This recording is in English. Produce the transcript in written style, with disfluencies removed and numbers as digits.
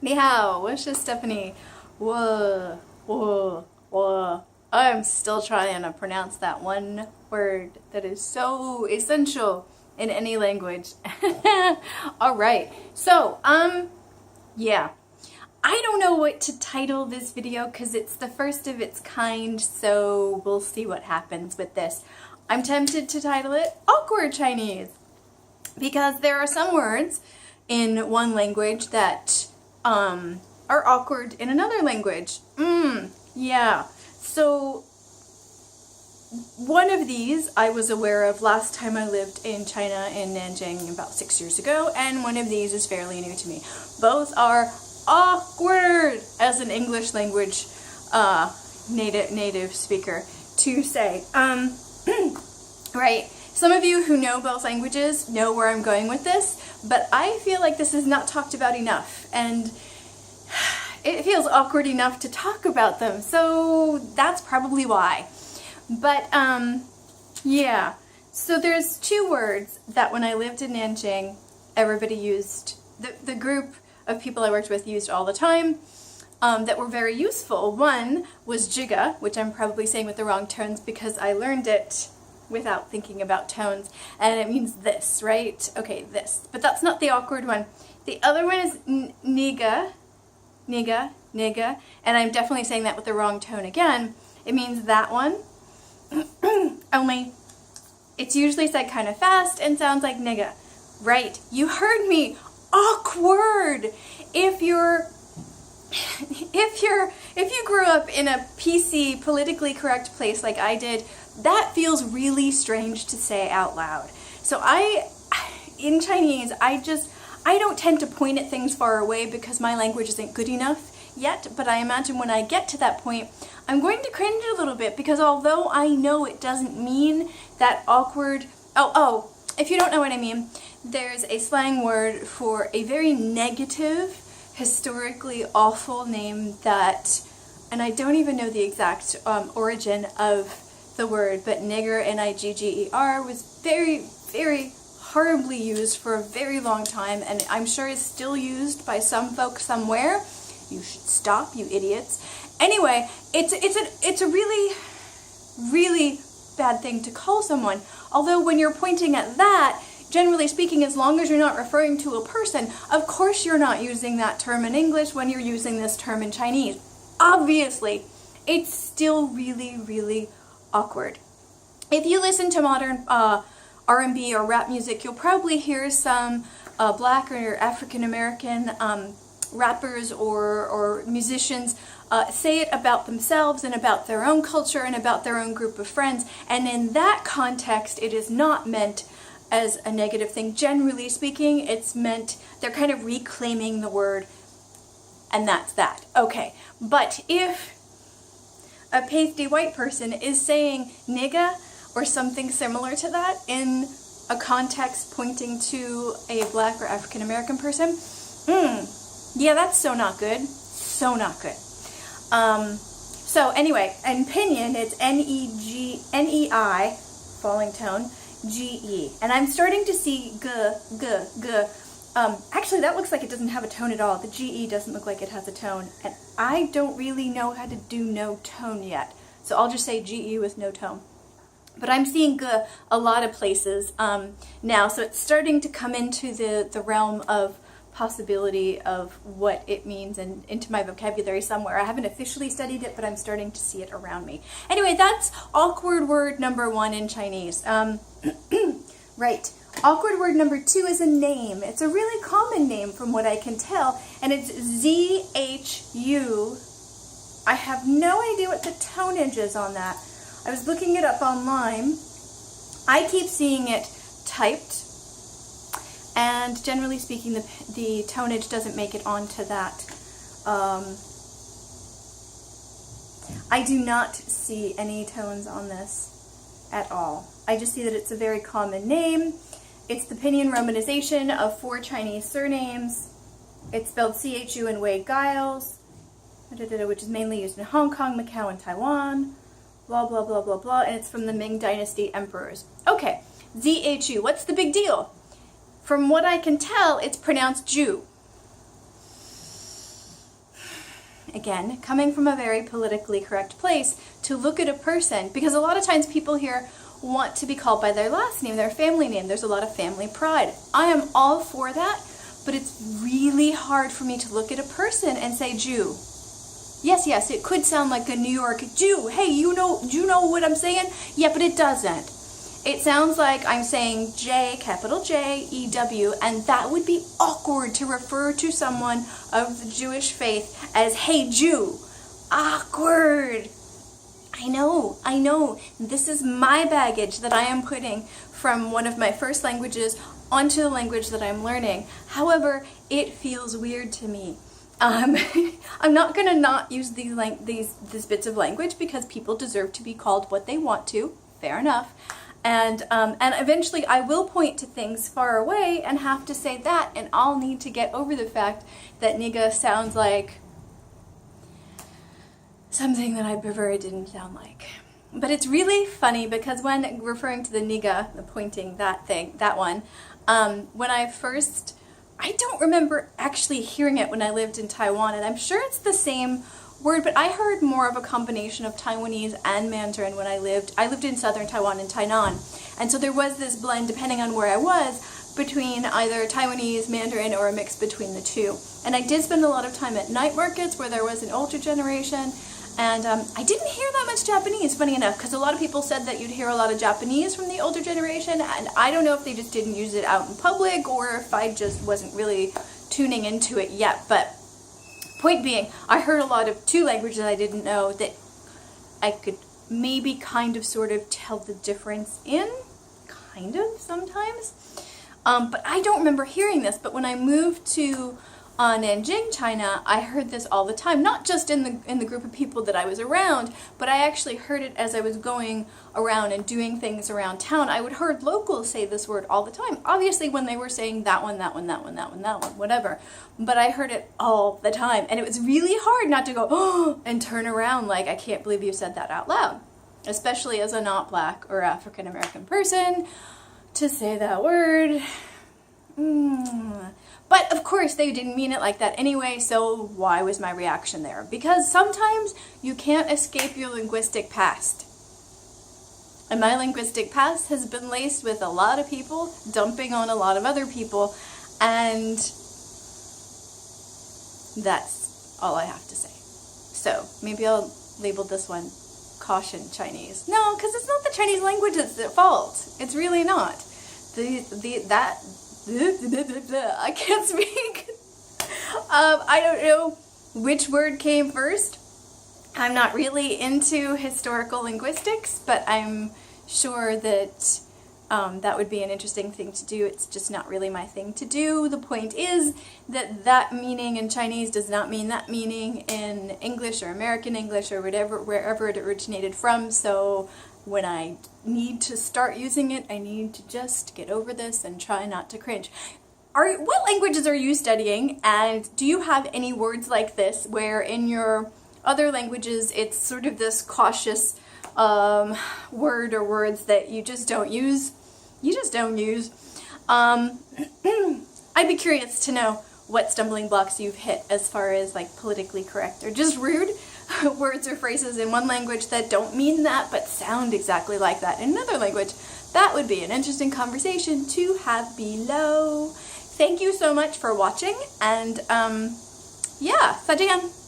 Ni hao, 我是 Stephanie. 我 I'm still trying to pronounce that one word that is so essential in any language. All right. So, yeah. I don't know what to title this video because it's the first of its kind, so we'll see what happens with this. I'm tempted to title it Awkward Chinese because there are some words in one language that are awkward in another language. Yeah. So one of these I was aware of last time I lived in China in Nanjing about 6 years ago, and one of these is fairly new to me. Both are awkward as an English language native speaker to say. Right. Some of you who know both languages know where I'm going with this, but I feel like this is not talked about enough, and it feels awkward enough to talk about them, so that's probably why. But, yeah. So there's two words that when I lived in Nanjing, everybody used, the group of people I worked with used all the time, that were very useful. One was jiga, which I'm probably saying with the wrong tones because I learned it without thinking about tones, and it means this, right? Okay, this. But that's not the awkward one. The other one is niga, and I'm definitely saying that with the wrong tone again. It means that one, only it's usually said kind of fast and sounds like nigga. Right, you heard me. Awkward. If you grew up in a PC politically correct place like I did, that feels really strange to say out loud. So in Chinese, I don't tend to point at things far away because my language isn't good enough yet, but I imagine when I get to that point, I'm going to cringe a little bit because although I know it doesn't mean that awkward, if you don't know what I mean, there's a slang word for a very negative, historically awful name that, and I don't even know the exact origin of the word, but nigger, N-I-G-G-E-R, was very, very horribly used for a very long time, and I'm sure is still used by some folks somewhere. You should stop, you idiots. Anyway, it's a really, really bad thing to call someone. Although when you're pointing at that, generally speaking, as long as you're not referring to a person, of course you're not using that term in English when you're using this term in Chinese. Obviously, it's still really, really awkward. If you listen to modern R&B or rap music, you'll probably hear some black or African American rappers or musicians say it about themselves and about their own culture and about their own group of friends, and in that context it is not meant as a negative thing. Generally speaking, it's meant they're kind of reclaiming the word, and that's that. Okay, but if a pasty white person is saying nigga or something similar to that in a context pointing to a black or African American person, yeah, that's so not good. So not good. So anyway, in pinyin, it's N-E-I, falling tone, G-E. And I'm starting to see g. Actually, that looks like it doesn't have a tone at all. The G-E doesn't look like it has a tone. And I don't really know how to do no tone yet. So I'll just say G-E with no tone. But I'm seeing g a lot of places now. So it's starting to come into the realm of possibility of what it means and into my vocabulary somewhere. I haven't officially studied it, but I'm starting to see it around me. Anyway, that's awkward word number 1 in Chinese. Right. Awkward word number 2 is a name. It's a really common name from what I can tell, and it's Z-H-U. I have no idea what the tonnage is on that. I was looking it up online. I keep seeing it typed, and generally speaking, the tonnage doesn't make it onto that. I do not see any tones on this at all. I just see that it's a very common name. It's the pinyin romanization of 4 Chinese surnames. It's spelled C-H-U and Wei Giles, which is mainly used in Hong Kong, Macau, and Taiwan. Blah, blah, blah, blah, blah. And it's from the Ming Dynasty emperors. Okay, Z-H-U. What's the big deal? From what I can tell, it's pronounced Jew. again, coming from a very politically correct place, to look at a person, because a lot of times people here want to be called by their last name, their family name. There's a lot of family pride. I am all for that, but it's really hard for me to look at a person and say Jew. Yes, it could sound like a New York Jew. Hey, do you know what I'm saying? Yeah, but it doesn't. It sounds like I'm saying J, capital J-E-W, and that would be awkward to refer to someone of the Jewish faith as, hey, Jew. Awkward. I know. This is my baggage that I am putting from one of my first languages onto the language that I'm learning. However, it feels weird to me. I'm not going to not use these bits of language because people deserve to be called what they want to. Fair enough. And eventually I will point to things far away and have to say that, and I'll need to get over the fact that nigga sounds like something that I prefer it didn't sound like. But it's really funny because when referring to the nigga, the pointing, that one, when I don't remember actually hearing it when I lived in Taiwan, and I'm sure it's the same word, but I heard more of a combination of Taiwanese and Mandarin when I lived in southern Taiwan in Tainan. And so there was this blend, depending on where I was, between either Taiwanese, Mandarin, or a mix between the two. And I did spend a lot of time at night markets where there was an older generation, and I didn't hear that much Japanese, funny enough, because a lot of people said that you'd hear a lot of Japanese from the older generation, and I don't know if they just didn't use it out in public or if I just wasn't really tuning into it yet. But point being, I heard a lot of two languages I didn't know that I could maybe kind of sort of tell the difference in, kind of sometimes. But I don't remember hearing this, but when I moved to Nanjing, China, I heard this all the time, not just in the group of people that I was around, but I actually heard it as I was going around and doing things around town. I would heard locals say this word all the time, obviously when they were saying that one, whatever, but I heard it all the time, and it was really hard not to go, oh, and turn around like, I can't believe you said that out loud, especially as a not Black or African American person, to say that word. But of course they didn't mean it like that anyway, so why was my reaction there? Because sometimes you can't escape your linguistic past. And my linguistic past has been laced with a lot of people dumping on a lot of other people, and that's all I have to say. So maybe I'll label this one Caution Chinese. No, because it's not the Chinese language that's at fault. It's really not. I can't speak. I don't know which word came first. I'm not really into historical linguistics, but I'm sure that that would be an interesting thing to do. It's just not really my thing to do. The point is that that meaning in Chinese does not mean that meaning in English or American English or whatever, wherever it originated from. So when I need to start using it, I need to just get over this and try not to cringe. What languages are you studying, and do you have any words like this where in your other languages it's sort of this cautious word or words that you just don't use? I'd be curious to know what stumbling blocks you've hit as far as like politically correct or just rude words or phrases in one language that don't mean that but sound exactly like that in another language. That would be an interesting conversation to have below. Thank you so much for watching, and yeah, 再见。